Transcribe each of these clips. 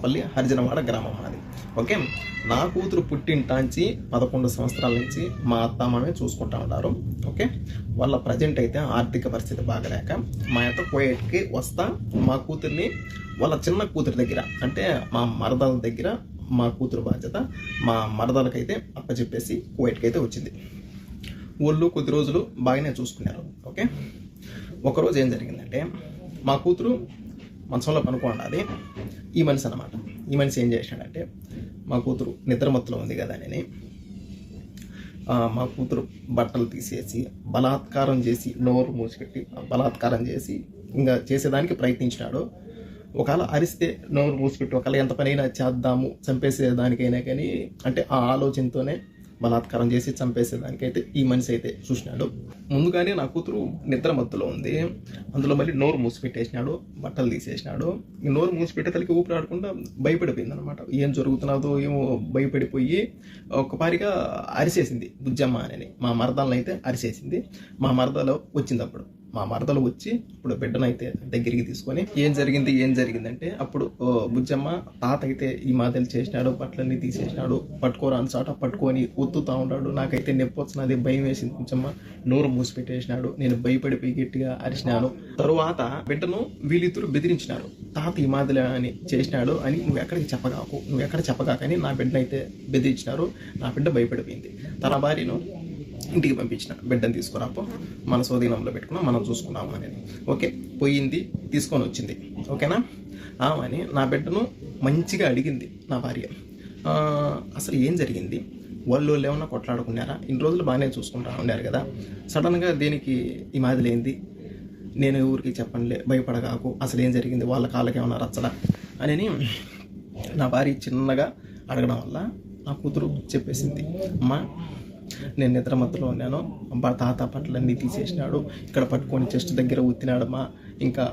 పల్లి హరిజనవాడ గ్రామం అది. ఓకే, నా కూతురు పుట్టింటాంచి 11 సంవత్సరాల నుంచి మా అత్తమామే చూసుకుంటా ఉన్నారు. ఓకే, వాళ్ళ ప్రజెంట్ అయితే ఆర్థిక పరిస్థితి బాగలేక మా యొక్క కోయట్కి వస్తా మా కూతుర్ని వాళ్ళ చిన్న కూతురు దగ్గర, అంటే మా మరదల దగ్గర మా కూతురు బాధ్యత మా మరదలకైతే అప్పచెప్పేసి కోయట్కి అయితే వచ్చింది. వాళ్ళు కొద్ది రోజులు బాగానే చూసుకున్నారు. ఓకే, ఒకరోజు ఏం జరిగిందంటే మా కూతురు మంచంలో పనుకోండి, ఈ మనిషి అనమాట. ఈ మనిషి ఏం చేశాడంటే మా కూతురు నిద్రమత్తులో ఉంది కదా అని మా కూతురు బట్టలు తీసేసి బలాత్కారం చేసి నోరు మూసిపెట్టి బలాత్కారం చేసి ఇంకా చేసేదానికి ప్రయత్నించినాడు. ఒకవేళ అరిస్తే నోరు మూసిపెట్టి ఒకవేళ ఎంత పనైనా చేద్దాము చంపేసేదానికైనా కానీ అంటే ఆ ఆలోచనతోనే బలాత్కారం చేసి చంపేసేదానికైతే ఈ మనిషి అయితే చూసినాడు. ముందుగానే నా కూతురు నిద్ర మత్తులో ఉంది, అందులో మళ్ళీ నోరు మూసిపెట్టేసినాడు, బట్టలు తీసేసినాడు. ఈ నోరు మూసిపెట్టే తలకి ఊపిరాడకుండా భయపడిపోయింది అనమాట. ఏం జరుగుతున్నదో ఏమో భయపడిపోయి ఒక్కపారిగా అరిసేసింది బుజ్జమ్మ అని. మా మరదలను అయితే అరిసేసింది. మా మరదలు వచ్చింది. అప్పుడు మా మరదలు వచ్చి ఇప్పుడు బిడ్డనైతే దగ్గరికి తీసుకొని ఏం జరిగిందంటే అప్పుడు బుజ్జమ్మ తాత అయితే ఈ మాదిరి చేసినాడు, బట్టలన్నీ తీసేసినాడు, పట్టుకోరాని చాట పట్టుకొని ఒత్తుతా ఉన్నాడు. నాకైతే నొప్పి వచ్చినది, భయం వేసింది. బుజ్జమ్మ నోరు మూసిపెట్టేసినాడు. నేను భయపడిపోయి గట్టిగా అరిచినాను. తరువాత బిడ్డను వీళ్ళిద్దరు బెదిరించినారు. తాత ఈ మాదిరి అని చేసినాడు అని నువ్వు ఎక్కడ చెప్పగాకని నా బిడ్డనైతే బెదిరించినారు. నా బిడ్డ భయపడిపోయింది. తన భార్యను ఇంటికి పంపించిన, బిడ్డను తీసుకురాపో మన స్వాధీనంలో పెట్టుకున్నాం, మనం చూసుకున్నాము అని. ఓకే, పోయింది, తీసుకొని వచ్చింది. ఓకేనా, అని నా బిడ్డను మంచిగా అడిగింది నా భార్య. అసలు ఏం జరిగింది, వాళ్ళు ఏమన్నా కొట్లాడుకున్నారా, ఇన్ని రోజులు బాగానే చూసుకుంటా ఉన్నారు కదా, సడన్గా దేనికి ఈ మాదిరి ఏంది, నేను ఊరికి చెప్పండిలే, భయపడగాకు, అసలు ఏం జరిగింది, వాళ్ళ కాళ్ళకి ఏమన్నా రచ్చడా అని నా భార్య చిన్నగా అడగడం వల్ల నా కూతురు చెప్పేసింది. అమ్మా, నేను నిద్ర మత్తులో ఉన్నాను, తాత పట్లన్నీ తీసేసినాడు, ఇక్కడ పట్టుకొని చెస్ట్ దగ్గర ఉత్తినాడమ్మా, ఇంకా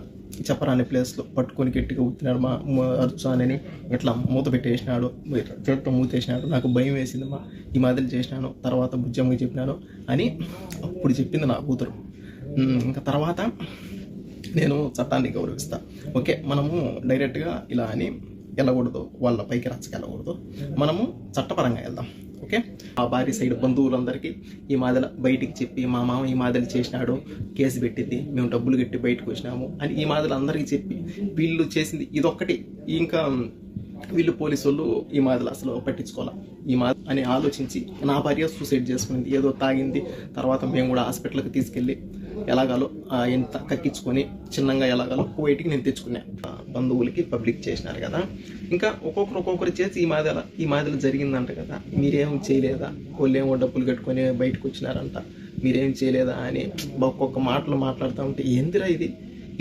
చెప్పరాని ప్లేస్లో పట్టుకొని గట్టిగా ఉత్తినాడు మా అరుచానని ఇట్లా మూత పెట్టేసినాడు, చేతితో మూతేసినాడు. నాకు భయం వేసిందమ్మా, ఈ మాదిరి చేసినాను, తర్వాత బుజ్జమ్మకి చెప్పినాను అని అప్పుడు చెప్పింది నా కూతురు. ఇంకా తర్వాత నేను చట్టాన్ని గౌరవిస్తా. ఓకే, మనము డైరెక్ట్గా ఇలా అని వెళ్ళకూడదు, వాళ్ళ పైకి రచ్చకెళ్ళకూడదు, మనము చట్టపరంగా వెళ్దాం. ఓకే, ఆ భార్య సైడ్ బంధువులందరికీ ఈ మాదిరి బయటికి చెప్పి మా మామ ఈ మాదిరి చేసినాడు, కేసు పెట్టింది, మేము డబ్బులు కట్టి బయటకు వచ్చినాము అని ఈ మాదిరి అందరికీ చెప్పి వీళ్ళు చేసింది ఇదొక్కటి. ఇంకా వీళ్ళు పోలీసు వాళ్ళు ఈ మాదిరి అసలు పట్టించుకోవాలి ఈ మాదిరి అని ఆలోచించి నా భార్య సూసైడ్ చేసుకునింది. ఏదో తాగింది, తర్వాత మేము కూడా హాస్పిటల్కి తీసుకెళ్ళి ఎలాగాలో ఎంత కక్కించుకొని చిన్నగా ఎలాగాలో బయటికి నేను తెచ్చుకున్నా. బంధువులకి పబ్లిక్ చేసినారు కదా, ఇంకా ఒక్కొక్కరు చేసి ఈ మాదిరి జరిగిందంట కదా, మీరేం చేయలేదా, వాళ్ళు ఏమో డబ్బులు కట్టుకొని బయటకు వచ్చినారంట, మీరేం చేయలేదా అని ఒక్కొక్క మాటలు మాట్లాడుతూ ఉంటే ఏందిరా ఇది,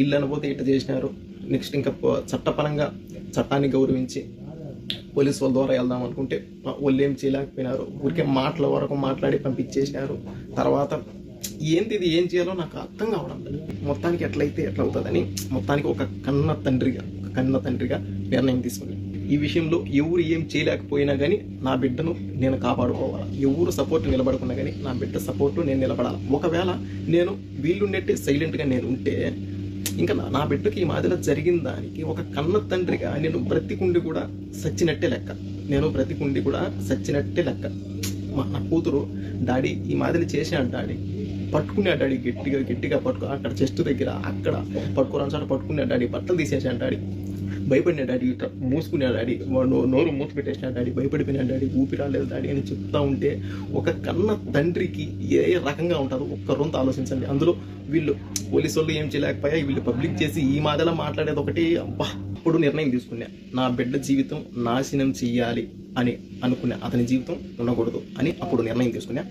ఇల్లు అనబోతే ఇట్లా చేసినారు. నెక్స్ట్ ఇంకా చట్టపరంగా చట్టాన్ని గౌరవించి పోలీసు వాళ్ళ ద్వారా వెళ్దాం అనుకుంటే వాళ్ళు ఏం చేయలేకపోయినారు, ఊరికే మాటల వరకు మాట్లాడి పంపించేసినారు. తర్వాత ఏంది ఇది, ఏం చేయాలో నాకు అర్థం కావడం లేదు. మొత్తానికి ఎట్లయితే ఎట్లా అవుతుందని మొత్తానికి ఒక కన్న తండ్రిగా నిర్ణయం తీసుకుని ఈ విషయంలో ఎవరు ఏం చేయలేకపోయినా కానీ నా బిడ్డను నేను కాపాడుకోవాలి. ఎవరు సపోర్ట్ నిలబడకున్నా కానీ నా బిడ్డ సపోర్టు నేను నిలబడాలి. ఒకవేళ నేను వీళ్ళుండేట్టే సైలెంట్గా నేను ఉంటే ఇంకా నా బిడ్డకి ఈ మాదిరి జరిగిన దానికి ఒక కన్న తండ్రిగా నేను బ్రతికుండి కూడా సచ్చినట్టే లెక్క. నా కూతురు డాడీ ఈ మాదిరి చేసాడు, డాడీ పట్టుకునే డాడీ గట్టిగా పట్టుకో, అక్కడ చెస్ట్ దగ్గర అక్కడ పట్టుకోరాని చోట పట్టుకునే డాడీ, బట్టలు తీసేసాడు డాడీ, భయపడిన డాడీ, ఇట్లా మూసుకునే డాడీ, నోరు మూత పెట్టేసిన డాడీ, భయపడిపోయిన డాడీ, ఊపిరాలేదు డాడీ అని చెప్తా ఉంటే ఒక కన్న తండ్రికి ఏ రకంగా ఉంటుందో ఒక్కరొంత ఆలోచించండి. అందులో వీళ్ళు పోలీసు వాళ్ళు ఏం చేయలేకపోయా, వీళ్ళు పబ్లిక్ చేసి ఈ మాదిరిలో మాట్లాడేది ఒకటి. అబ్బా, అప్పుడు నిర్ణయం తీసుకున్నా, నా బిడ్డ జీవితం నాశనం చెయ్యాలి అని అనుకున్నా, అతని జీవితం ఉండకూడదు అని అప్పుడు నిర్ణయం తీసుకున్నా.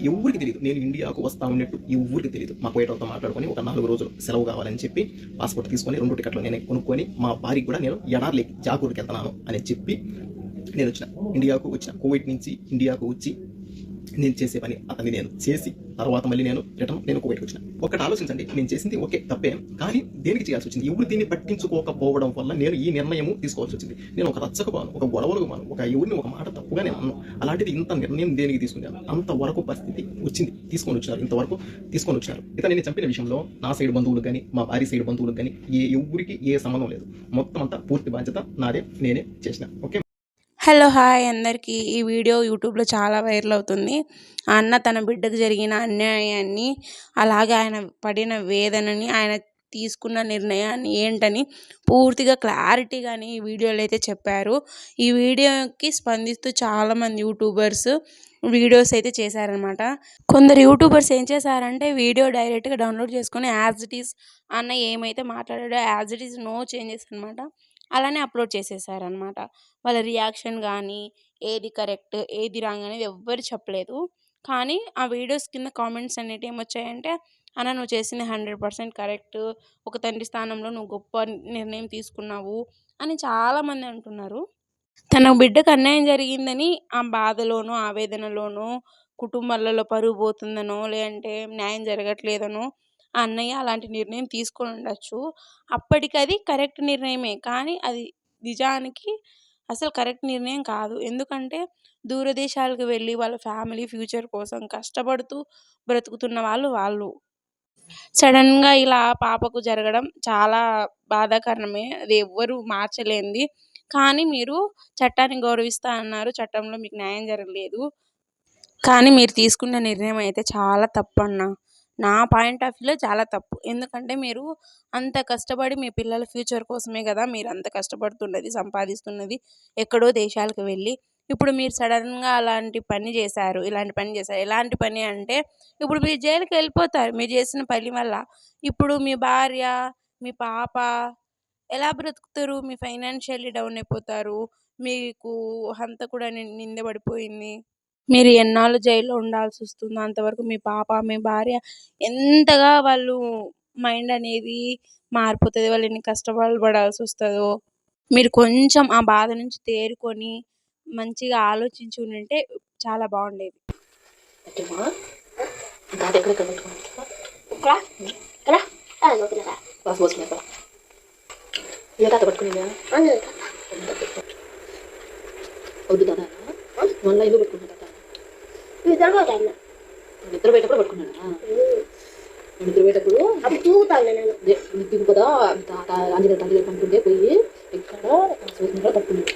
ఎవరికి తెలియదు నేను ఇండియాకు వస్తా ఉన్నట్టు, ఎవరికి తెలియదు. మా కోయటతో మాట్లాడుకొని ఒక 4 రోజులు సెలవు కావాలని చెప్పి పాస్పోర్ట్ తీసుకొని 2 టికెట్లు నేను కొనుక్కొని మా భార్యకి కూడా నేను ఎడార్లేకి జాకూర్కి వెళ్తున్నాను అని చెప్పి నేను ఇండియాకు వచ్చిన. కోవిడ్ నుంచి ఇండియాకు వచ్చి నేను చేసే పని అతన్ని నేను చేసి తర్వాత మళ్ళీ నేను కువైట్కి వచ్చిన. ఒకటి ఆలోచించండి, నేను చేసింది ఓకే తప్పే, కానీ దేనికి చేయాల్సి వచ్చింది? ఎవరు దీన్ని పట్టించుకోకపోవడం వల్ల నేను ఈ నిర్ణయం తీసుకోవాల్సి వచ్చింది. నేను ఒక రచ్చకు పోను, ఒక గొడవలకు పోను, ఒక ఎవరిని ఒక మాట తప్పుగా నేను అన్నాను. అలాంటిది ఇంత నిర్ణయం దేనికి తీసుకున్నాను? అంతవరకు పరిస్థితి వచ్చింది, ఇంతవరకు తీసుకొని వచ్చినారు. ఇక నేను చంపిన విషయంలో నా సైడ్ బంధువులకు కానీ మా భార్య సైడ్ బంధువులకు కానీ ఎవరికి ఏ సంబంధం లేదు. మొత్తం అంతా పూర్తి బాధ్యత నాదే, నేనే చేసిన. ఓకే. హలో హాయ్ అందరికీ. ఈ వీడియో యూట్యూబ్లో చాలా వైరల్ అవుతుంది. ఆ అన్న తన బిడ్డకు జరిగిన అన్యాయాన్ని, అలాగే ఆయన పడిన వేదనని, ఆయన తీసుకున్న నిర్ణయాన్ని ఏంటని పూర్తిగా క్లారిటీగాని ఈ వీడియోలో అయితే చెప్పారు. ఈ వీడియోకి స్పందిస్తూ చాలామంది యూట్యూబర్స్ వీడియోస్ అయితే చేశారనమాట. కొందరు యూట్యూబర్స్ ఏం చేశారంటే వీడియో డైరెక్ట్గా డౌన్లోడ్ చేసుకొని యాజ్ ఇట్ ఈస్ అన్న ఏమైతే మాట్లాడాడో as it is, no changes అనమాట, అలానే అప్లోడ్ చేసేసారనమాట. వాళ్ళ రియాక్షన్ కానీ ఏది కరెక్ట్ ఏది రాంగ్ అనేది ఎవ్వరు చెప్పలేదు. కానీ ఆ వీడియోస్ కింద కామెంట్స్ అనేటివి ఏమొచ్చాయంటే, అన్న నువ్వు చేసింది 100% కరెక్ట్, ఒక తండ్రి స్థానంలో నువ్వు గొప్ప నిర్ణయం తీసుకున్నావు అని చాలామంది అంటున్నారు. తన బిడ్డకు అన్యాయం జరిగిందని ఆ బాధలోనో ఆవేదనలోనో, కుటుంబాలలో పరువు పోతుందనో, లేదంటే న్యాయం జరగట్లేదనో ఆ అన్నయ్య అలాంటి నిర్ణయం తీసుకొని ఉండొచ్చు. అప్పటికది కరెక్ట్ నిర్ణయమే, కానీ అది నిజానికి అసలు కరెక్ట్ నిర్ణయం కాదు. ఎందుకంటే దూరదేశాలకు వెళ్ళి వాళ్ళ ఫ్యామిలీ ఫ్యూచర్ కోసం కష్టపడుతూ బ్రతుకుతున్న వాళ్ళు. సడన్‌గా ఇలా పాపకు జరగడం చాలా బాధాకరమే. అది ఎవ్వరు మార్చలేనిది. కానీ మీరు చట్టాన్ని గౌరవిస్తా అన్నారు. చట్టంలో మీకు న్యాయం జరగలేదు. కానీ మీరు తీసుకున్న నిర్ణయం అయితే చాలా తప్పన్నా. నా పాయింట్ ఆఫ్ వ్యూలో చాలా తప్పు. ఎందుకంటే మీరు అంత కష్టపడి మీ పిల్లల ఫ్యూచర్ కోసమే గదా మీరంత కష్టపడుతున్నది, సంపాదిస్తున్నది. ఎక్కడో దేశాలకు వెళ్ళి. ఇప్పుడు మీరు సడన్‌గా అలాంటి పని చేశారు. ఇలాంటి పని చేశారు. ఎలాంటి పని అంటే ఇప్పుడు మీరు జైలుకెళ్ళిపోతారు మీరు చేసిన పని వల్ల. ఇప్పుడు మీ భార్య, మీ పాప ఎలా బ్రతుకుతారు? మీ ఫైనాన్షియల్లీ డౌన్ అయిపోతారు. మీకు హంతకుడని నింద పడిపోయింది. మీరు ఎన్నాళ్ళు జైల్లో ఉండాల్సొస్తుందో అంతవరకు మీ పాప, మీ భార్య ఎంతగా వాళ్ళు మైండ్ అనేది మారిపోతది. వాళ్ళు ఎన్ని కష్టాలు పడాల్సొస్తదో. మీరు కొంచెం ఆ బాధ నుంచి తేరుకొని మంచిగా ఆలోచించి ఉండుంటే చాలా బాగుండేది. పెట్టమ్మా తాత ఎక్కడెక్కడ పెట్టుకున్నాను ఇక్కడ బాస్ పోసుకున్నా ఇక్కడ ఇక తాత పట్టుకుని వద్దు తాత మళ్ళీ ఇల్లు పెట్టుకున్నా తాత నిద్ర పోయేటప్పుడు పట్టుకున్నానా? నిద్ర పోయేటప్పుడు దిగు కదా తాత ఆంజనేయ తండ్రి పంపుతుంటే పోయి ఇక్కడ సూచనలో పట్టుకున్నాడు.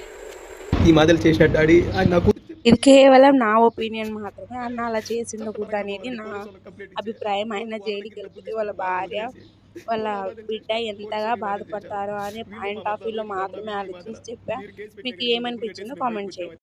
ఈ మాటలు చేసిన డాడీ నాకు ఇది కేవలం నా ఒపీనియన్ మాత్రమే. అన్న అలా చేసి ఉండకూడదు అనేది నా అభిప్రాయం. ఆయన జైలుకి వెళ్ళిపోతే వాళ్ళ భార్య, వాళ్ళ బిడ్డ ఎంతగా బాధపడతారో అనే పాయింట్ ఆఫ్ వ్యూలో మాత్రమే ఆలోచించి చెప్పా. మీకు ఏమనిపించిందో కామెంట్ చేయండి.